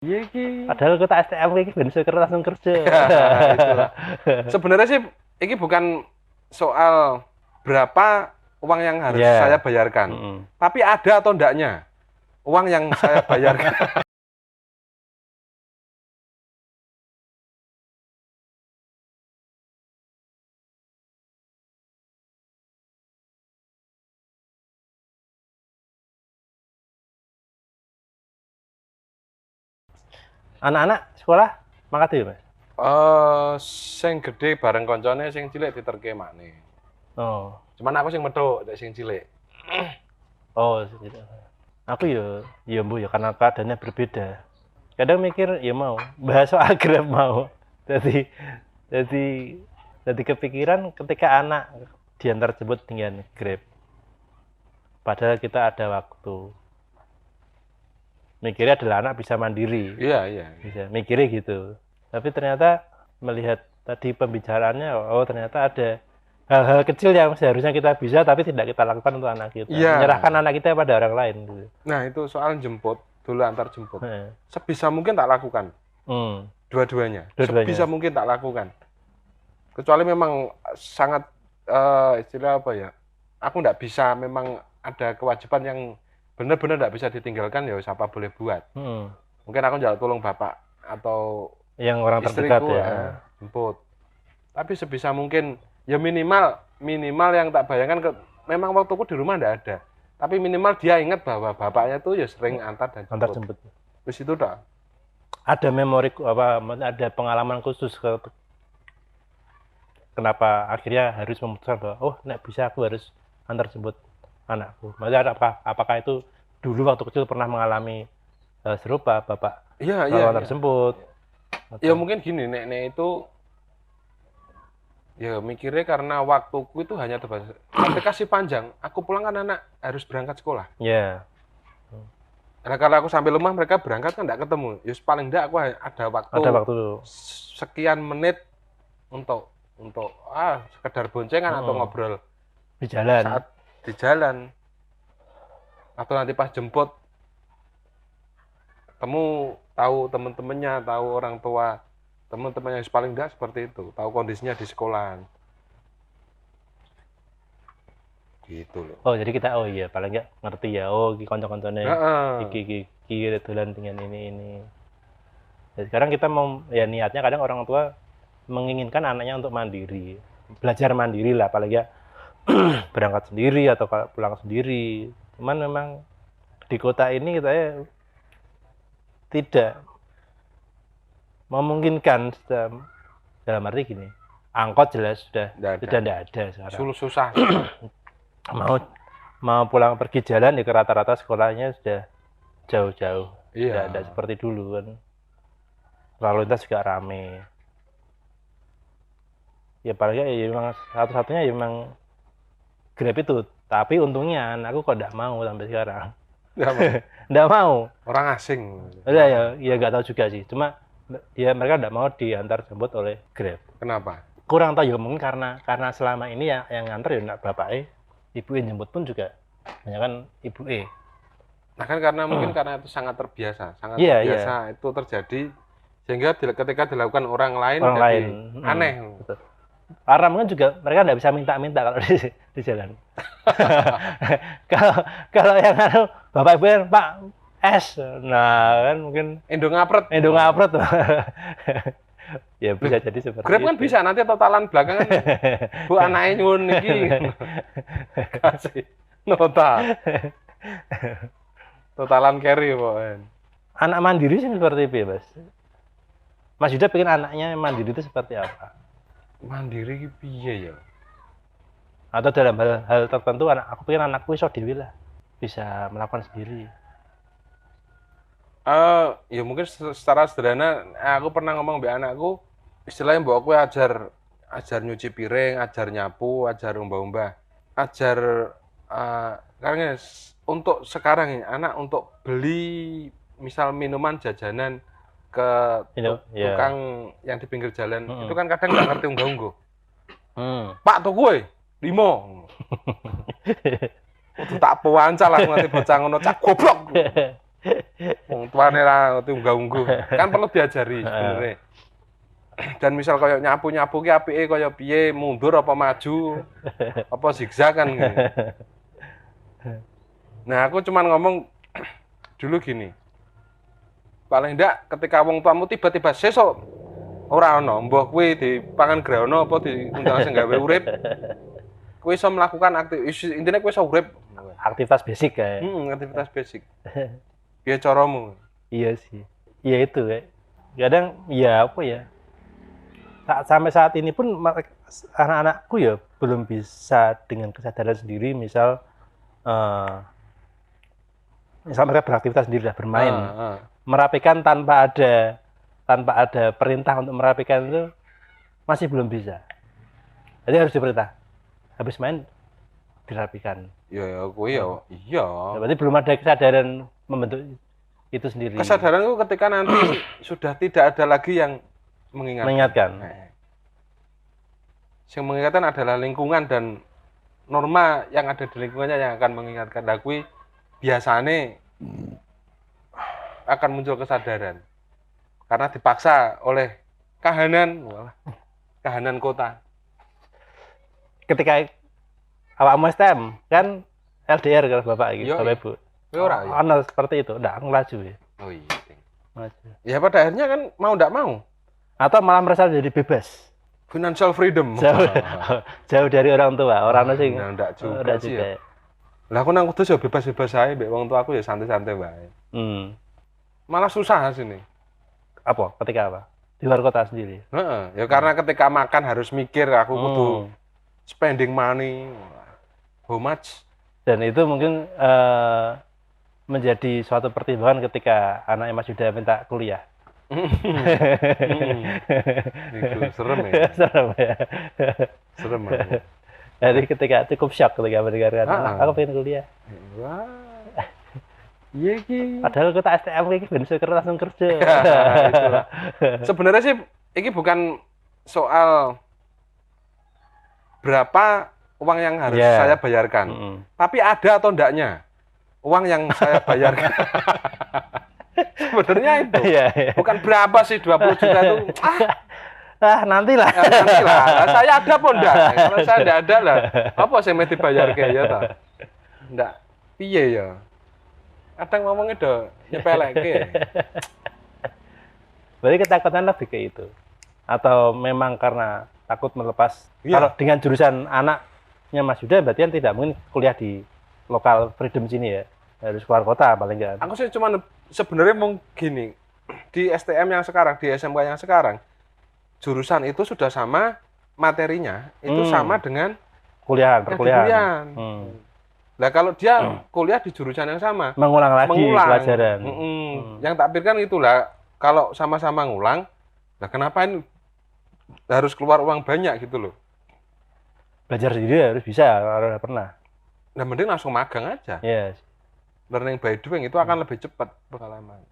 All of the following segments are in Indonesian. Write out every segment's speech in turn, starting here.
Iya ki. Padahal kita STM iki ben kertas langsung kerja. Itulah. Sebenarnya sih ini bukan soal berapa uang yang harus saya bayarkan, tapi ada atau enggaknya uang yang saya bayarkan. Anak-anak sekolah mangkat ya, Mas? Sing gede bareng koncone, sing cilik diterke makne. Oh. Cuman aku sing medhok nek sing cilik. Oh, gitu. Aku ya Bu ya karena keadaannya berbeda. Kadang mikir ya mau bahas soal Grab mau. Jadi kepikiran ketika anak diantar jemput dengan Grab. Padahal kita ada waktu. Mikirnya adalah anak bisa mandiri. Iya. Bisa mikirnya gitu. Tapi ternyata melihat tadi pembicaraannya, oh ternyata ada hal-hal kecil yang seharusnya kita bisa tapi tidak kita lakukan untuk anak kita. Iya. Menyerahkan anak kita pada orang lain. Gitu. Nah itu soal jemput, dulu antar jemput. Sebisa mungkin tak lakukan. Dua-duanya. Sebisa mungkin tak lakukan. Kecuali memang sangat istilah apa ya? Aku nggak bisa, memang ada kewajiban yang benar-benar nggak bisa ditinggalkan, ya siapa boleh buat. Mungkin aku njaluk tolong bapak atau yang orang terdekat ya jemput. Tapi sebisa mungkin ya minimal yang tak bayangkan memang waktuku di rumah nggak ada. Tapi minimal dia ingat bahwa bapaknya tuh ya sering antar dan jemput. Terus itu dah. Ada memori ada pengalaman khusus kenapa akhirnya harus memutuskan bahwa oh nek bisa aku harus antar jemput anakku. Maksudnya apakah itu dulu waktu kecil pernah mengalami serupa bapak antar jemput? Ya mungkin gini, nek itu ya mikirnya karena waktuku itu hanya terbatas. Ketika si panjang, aku pulang kan anak harus berangkat sekolah. Iya. Nah, kalau aku sampai rumah mereka berangkat kan enggak ketemu. Ya paling enggak aku ada waktu sekian menit untuk sekedar boncengan atau ngobrol di jalan. Saat di jalan. Atau nanti pas jemput ketemu, tahu teman-temannya, tahu orang tua teman-temannya, paling enggak seperti itu, tahu kondisinya di sekolahan gitu loh. Oh jadi kita paling enggak ngerti ya, konco-koncone iki dolan dengan ini. Jadi sekarang kita mau ya niatnya kadang orang tua menginginkan anaknya untuk mandiri, belajar mandiri lah, apalagi ya berangkat sendiri atau pulang sendiri. Cuman memang di kota ini kita tidak memungkinkan, dalam arti gini, angkot jelas sudah tidak ada sekarang. Susah. mau pulang pergi jalan ya rata-rata sekolahnya sudah jauh-jauh. Iya. Tidak seperti dulu kan. Lalu lintas juga rame. Ya paling ya memang satu-satunya ya memang Grab itu. Tapi untungnya anakku kok tidak mau sampai sekarang. Tidak mau. Orang asing. Ya nggak tahu juga sih. Cuma mereka tidak mau diantar jemput oleh Grab. Kenapa? Kurang tahu ya, mungkin karena selama ini yang nganter ya bapaknya, ibu jemput pun juga banyak kan ibu. Nah kan karena mungkin karena itu sangat terbiasa, itu terjadi sehingga ketika dilakukan orang lain aneh. Betul. Aram kan juga mereka nggak bisa minta-minta kalau di jalan. kalau yang bapak ibu yang Pak es, nah kan mungkin Endo ngapret. Ya bisa jadi seperti Grab kan bisa nanti totalan belakangan. Bu anaknya nyun iki. Kasih nota. Totalan carry pokoknya. Anak mandiri sih seperti apa ya, Mas? Mas Yuda pengen anaknya mandiri itu seperti apa? Mandiri piye ya? Atau dalam hal tertentu aku pengen anakku iso dhewe lah, bisa melakukan sendiri. Ya mungkin secara sederhana aku pernah ngomong mbak anakku, istilahnya mbak aku ajar nyuci piring, ajar nyapu, ajar umbah-umbah, ajar karena untuk sekarang ini anak untuk beli misal minuman jajanan ke tukang yang di pinggir jalan itu kan kadang nggak ngerti unggah-ungguh. Pak tuh gue 5. Udah tak pewancal aku nanti bocah ngono cak goblok. Wong tuane ra unggah-ungguh. Kan perlu diajari sebenarnya. Dan misal kayak nyapu-nyapu ki apike kaya piye, mundur apa maju, apa zigzag kan gitu. Nah, aku cuman ngomong dulu gini. Paling ndak ketika wong tuamu tiba-tiba sesuk ora ana, mbah kuwi dipangan grayono apa diundang sing gawe urip. Kowe iso melakukan intine kowe iso urip. Aktivitas basic kayak. Aktivitas basic. Piye caramu? Iya sih. Iya itu kayak. Kadang ya apa ya? Sampai saat ini pun anak-anakku ya belum bisa dengan kesadaran sendiri, misal mereka beraktivitas sendiri lah, bermain, merapikan tanpa ada perintah untuk merapikan itu masih belum bisa. Jadi harus diperintah, habis main dirapikan. Ya aku ya iya. Berarti belum ada kesadaran membentuk itu sendiri. Kesadaran itu ketika nanti sudah tidak ada lagi yang mengingatkan. Yang mengingatkan adalah lingkungan dan norma yang ada di lingkungannya yang akan mengingatkan. Nah, kuwi biasanya akan muncul kesadaran karena dipaksa oleh kahanan kota. Ketika awakmu STM kan LDR kalau bapak gitu, bapak ibu. Ana seperti itu, ndak ngelaju ya. Oh iya. Maju. Ya pada akhirnya kan mau ndak mau. Atau malah merasa jadi bebas. Financial freedom. Jauh dari orang tua, orang sing ndak juga sih. Ya. Lah aku nang kudus ya bebas-bebas ae, mbek wong tua aku ya santai-santai wae. Malah susah sini. Apa? Ketika apa? Di luar kota sendiri. Heeh, ya karena ketika makan harus mikir aku kudu spending money. How much? Dan itu mungkin menjadi suatu pertimbangan ketika anaknya Mas Yuda minta kuliah. Itu serem ya. Serem ya. Jadi ketika cukup shock ketika mendengarkan aku pengen kuliah. Wah. Iya ki. Padahal kita STM iki ben langsung kerja. Sebenarnya sih ini bukan soal berapa uang yang harus saya bayarkan. Tapi ada atau enggaknya uang yang saya bayarkan. Sebenarnya itu. Bukan berapa sih 20 juta itu. Nantilah. Nantilah. Saya ada pun enggak. Kalau saya enggak ada lah. Apa sih mesti bayar kayak ya ta? Enggak. Piye ya? Kadang ngomongnya udah nyepeleke. Berarti ketakutan lebih ke itu. Atau memang karena takut melepas. Kalau dengan jurusan anaknya Mas Yuda berarti kan tidak mungkin kuliah di lokal freedom sini ya. Harus keluar kota paling enggak. Aku sih cuma sebenarnya mau gini. Di STM yang sekarang, di SMK yang sekarang, jurusan itu sudah sama materinya, itu sama dengan perkuliahan. Nah kalau dia kuliah di jurusan yang sama, mengulang lagi pelajaran. Yang tak pikirkan itulah, kalau sama-sama ngulang, nah kenapa ini harus keluar uang banyak gitu loh? Belajar sendiri harus bisa, kalau udah pernah. Nah mending langsung magang aja. Yes. Learning by doing itu akan lebih cepat pengalaman.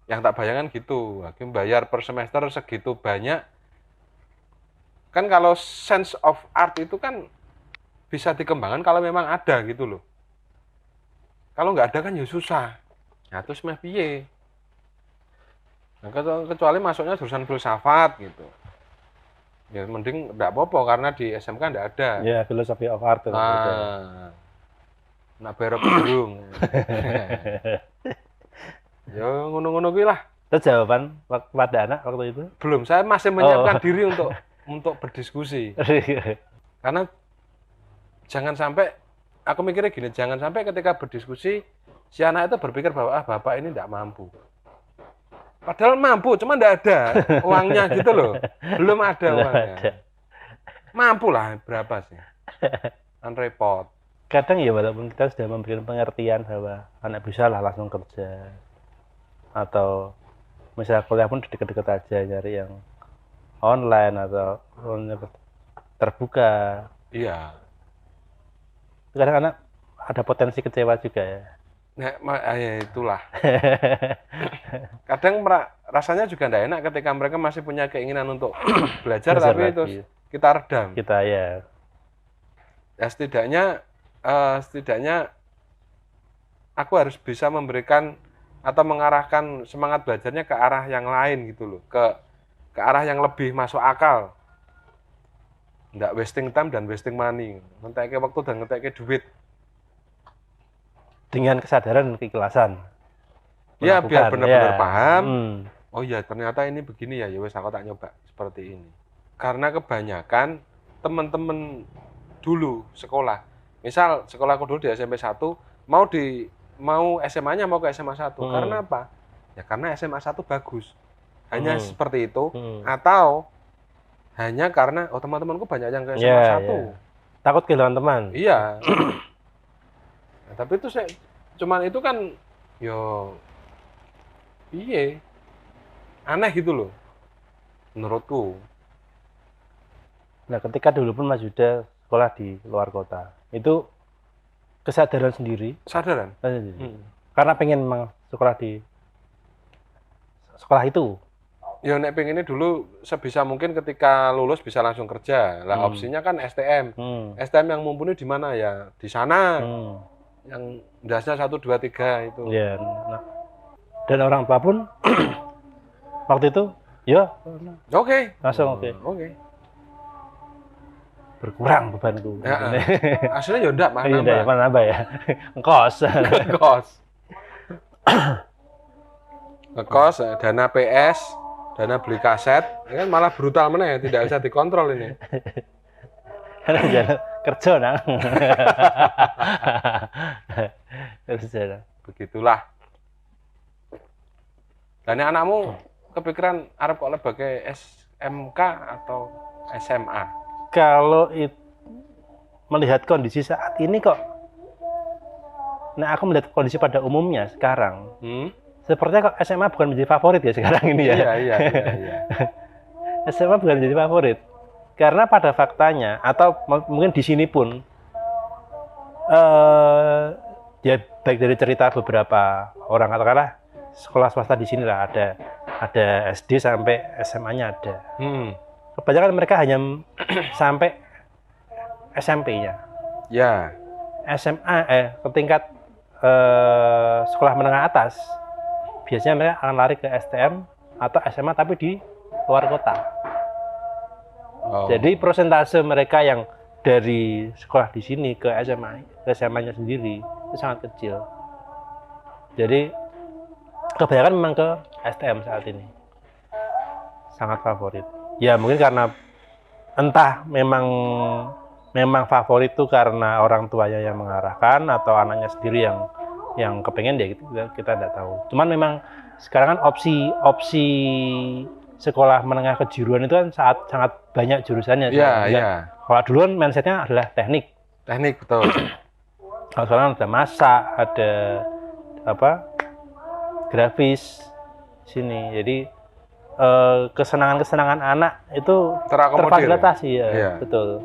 Yang tak bayangkan gitu, hakim bayar per semester segitu banyak. Kan kalau sense of art itu kan bisa dikembangkan kalau memang ada gitu loh. Kalau nggak ada kan ya susah. Nah terus meh piye? Nah, kecuali masuknya jurusan filsafat gitu. Ya mending enggak apa-apa karena di SMK enggak ada. Ya, philosophy of art itu. Nak berok burung. Ya ngono-ngono kuwi lah. Terus jawaban pada anak waktu itu? Belum, saya masih menyiapkan diri untuk berdiskusi. Karena jangan sampai aku mikirnya gini, jangan sampai ketika berdiskusi si anak itu berpikir bahwa bapak ini enggak mampu. Padahal mampu, cuma enggak ada uangnya gitu loh. Belum ada uangnya. Mampu lah berapa sih? Kan repot. Kadang ya walaupun kita sudah memberikan pengertian bahwa anak bisa lah langsung kerja. Atau misalnya kuliah pun deket-deket aja nyari yang online atau terbuka. Iya. Kadang anak ada potensi kecewa juga ya. Nah, ya itulah. Kadang rasanya juga tidak enak ketika mereka masih punya keinginan untuk belajar tapi itu kita redam. Kita ya. Ya setidaknya aku harus bisa memberikan atau mengarahkan semangat belajarnya ke arah yang lain gitu loh, ke arah yang lebih masuk akal. Nggak wasting time dan wasting money. Ngetekke waktu dan ngetekke duit. Dengan kesadaran dan keikhlasan. Ya, biar Melakukan, benar-benar ya. paham. Oh ya, ternyata ini begini ya, ya wes aku tak nyoba seperti ini. Karena kebanyakan teman-teman dulu sekolah, misal sekolahku dulu di SMP 1, mau SMA-nya mau ke SMA 1. Karena apa? Ya karena SMA 1 bagus. Hanya seperti itu, atau hanya karena teman-temanku banyak yang ke SMA 1. Yeah. Takut kehilangan teman. Iya. Nah, tapi itu cuman itu kan yo iya. Aneh gitu loh. Menurutku. Nah, ketika dulu pun Mas Yuda sekolah di luar kota, itu kesadaran sendiri. Sadaran? Karena pengen memang sekolah di sekolah itu. Ya nek pengennya dulu sebisa mungkin ketika lulus bisa langsung kerja. Lah opsinya kan STM. STM yang mumpuni di mana ya? Di sana. Yang dasnya 1, 2, 3 itu. Ya, nah. Dan orang tua pun waktu itu, ya oke. Langsung oke. Berkurang bebanku. Ya, aslinya ya enggak, mah nambah. Iya, mana nambah ya? Ngekos. Ngekos, dana PS, dana beli kaset, ini kan malah brutal mana ya, tidak bisa dikontrol ini. Kerja nang. Kerja. Begitulah. Dan anakmu kepikiran arep kok lebake SMK atau SMA? Kalau melihat kondisi saat ini kok, nah aku melihat kondisi pada umumnya sekarang, sepertinya kok SMA bukan menjadi favorit ya sekarang ini ya. Iya. SMA bukan menjadi favorit, karena pada faktanya atau mungkin di sini pun, ya baik dari cerita beberapa orang katakanlah sekolah swasta di sini lah ada SD sampai SMA-nya ada. Kebanyakan mereka hanya sampai SMP-nya. Ya. SMA ke tingkat sekolah menengah atas, biasanya mereka akan lari ke STM atau SMA tapi di luar kota. Jadi persentase mereka yang dari sekolah di sini ke SMA-nya sendiri itu sangat kecil. Jadi kebanyakan memang ke STM saat ini. Sangat favorit. Ya mungkin karena entah memang favorit itu karena orang tuanya yang mengarahkan atau anaknya sendiri yang kepengen ya gitu, kita tidak tahu. Cuman memang sekarang kan opsi sekolah menengah kejuruan itu kan sangat banyak jurusannya. Iya. Kalau dulu kan mindsetnya adalah teknik. Teknik betul. Kalau sekarang ada masak, ada grafis sini. Jadi kesenangan anak itu terfasilitasi ya. Iya. Betul.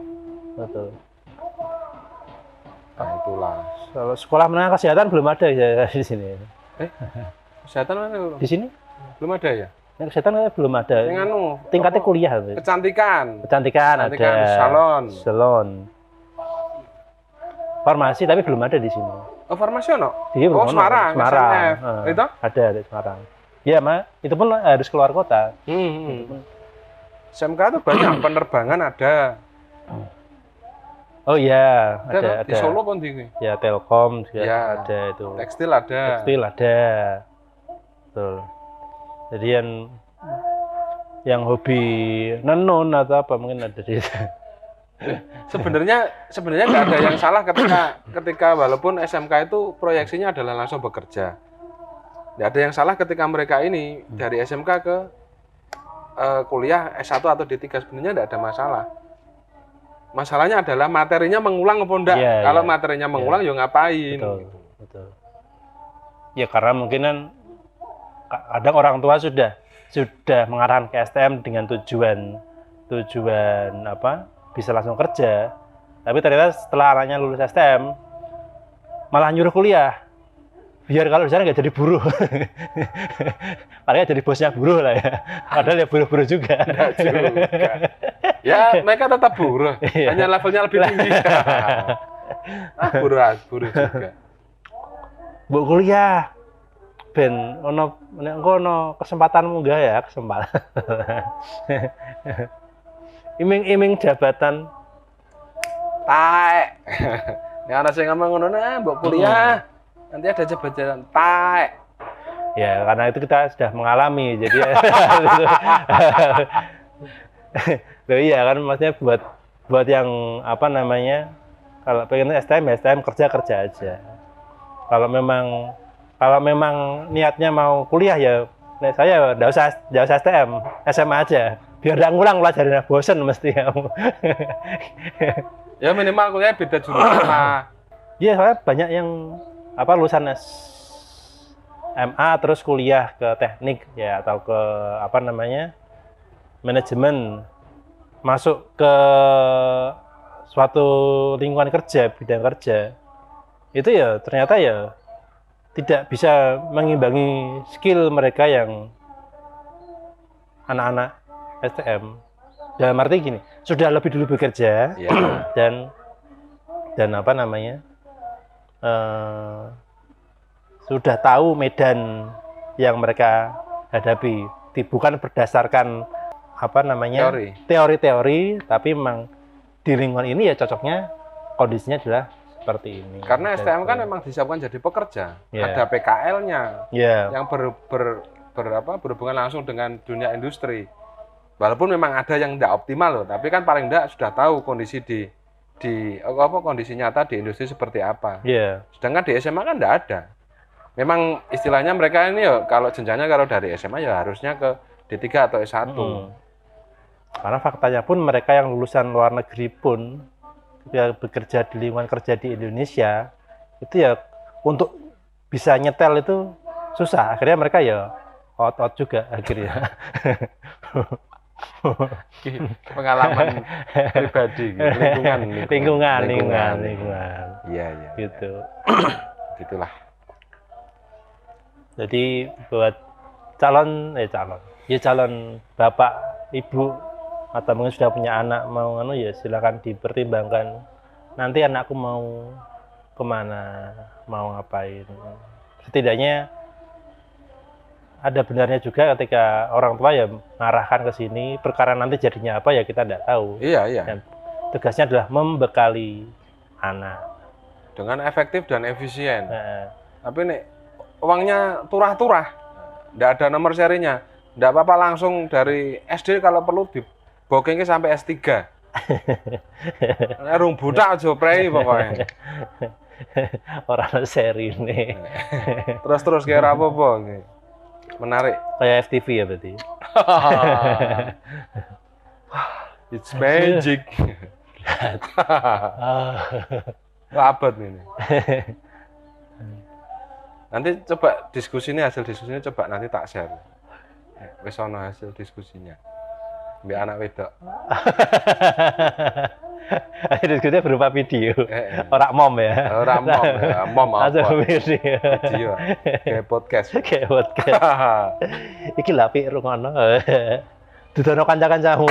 Nah, itulah. Kalau sekolah menengah kesehatan belum ada ya di sini. Kesehatan mana? Di sini? Belum ada ya? Yang kesehatan belum ada. Tingkatnya kuliah. Kecantikan ada. Salon. Farmasi tapi belum ada di sini. Oh, farmasi ono? Iya, Semarang. Itu? Ada di Semarang. Iya, itu pun harus keluar kota. SMK itu banyak penerbangan ada. Oh iya, ada. Di Solo pun di. Ya, Telkom juga ya, ada itu. Tekstil ada. Betul. Jadi yang hobi nenun atau apa mungkin ada di Sebenarnya nggak ada yang salah ketika walaupun SMK itu proyeksinya adalah langsung bekerja. Nggak ada yang salah ketika mereka ini dari SMK ke kuliah S1 atau D3, sebenarnya nggak ada masalah. Masalahnya adalah materinya mengulang apa enggak. Kalau materinya mengulang ya ngapain. Betul. Ya karena mungkin kan kadang orang tua sudah mengarahkan ke STM dengan tujuan bisa langsung kerja. Tapi ternyata setelah anaknya lulus STM malah nyuruh kuliah. Biar kalau di sana nggak jadi buruh. Paling jadi bosnya buruh lah ya. Padahal ya buruh-buruh juga. Ya mereka tetap buruh, hanya levelnya lebih tinggi. Buruh juga. mbok kuliah ben ono nek engko ono kesempatanmu enggak ya kesempatan. Iming-iming jabatan taek. Nek ana sing ngomong ngono nah, mbok kuliah. Nanti ada jabatan taek. ya karena itu kita sudah mengalami jadi loh iya kan maksudnya buat yang apa namanya kalau pengen STM kerja aja. Kalau memang niatnya mau kuliah ya, saya nggak usah STM, SMA aja. Biar nggak ngulang pelajarannya, bosen mesti kamu. Ya minimal kuliah beda jurusan lah. Iya, soalnya banyak yang lulusan SMA terus kuliah ke teknik ya atau ke apa namanya manajemen, masuk ke suatu lingkungan kerja, bidang kerja. Itu ya ternyata ya tidak bisa mengimbangi skill mereka yang anak-anak STM. Dalam arti gini, sudah lebih dulu bekerja dan apa namanya sudah tahu medan yang mereka hadapi, bukan berdasarkan apa namanya teori-teori, tapi memang di lingkungan ini ya cocoknya kondisinya adalah seperti ini. Karena STM kan memang disiapkan jadi pekerja, ada PKL-nya yang berhubungan langsung dengan dunia industri. Walaupun memang ada yang tidak optimal loh, tapi kan paling tidak sudah tahu kondisi kondisi nyata di industri seperti apa. Sedangkan di SMA kan tidak ada. Memang istilahnya mereka ini ya kalau jenjangnya kalau dari SMA ya harusnya ke D3 atau S1. Karena faktanya pun mereka yang lulusan luar negeri pun ya bekerja di lingkungan kerja di Indonesia itu ya untuk bisa nyetel itu susah. Akhirnya mereka ya out juga akhirnya. Pengalaman pribadi gitu. lingkungan. Iya. Gitu. Gitulah. Jadi buat calon bapak, ibu atau mungkin sudah punya anak mau ya silakan dipertimbangkan. Nanti anakku mau kemana, mau ngapain. Setidaknya ada benarnya juga ketika orang tua ya mengarahkan ke sini, perkara nanti jadinya apa ya kita tidak tahu. Iya. Dan tugasnya adalah membekali anak dengan efektif dan efisien. Tapi nih uangnya turah-turah, tidak ada nomor serinya, tidak apa-apa langsung dari SD kalau perlu dibokengnya sampai S3. Rung buta aja prei pokoknya. Orang seri nih. Terus kayak apa-apa nih. Menarik. Kayak FTV ya berarti. It's magic. Abad ini. Nanti coba hasil diskusinya coba nanti tak share. Wis ono hasil diskusinya. Mbak anak wedok. Diskusinya berupa video. Orang mom ya. Orang mom apa? Video. Kayak podcast. Iki lha apik rungono. Dudono kanca-kancamu.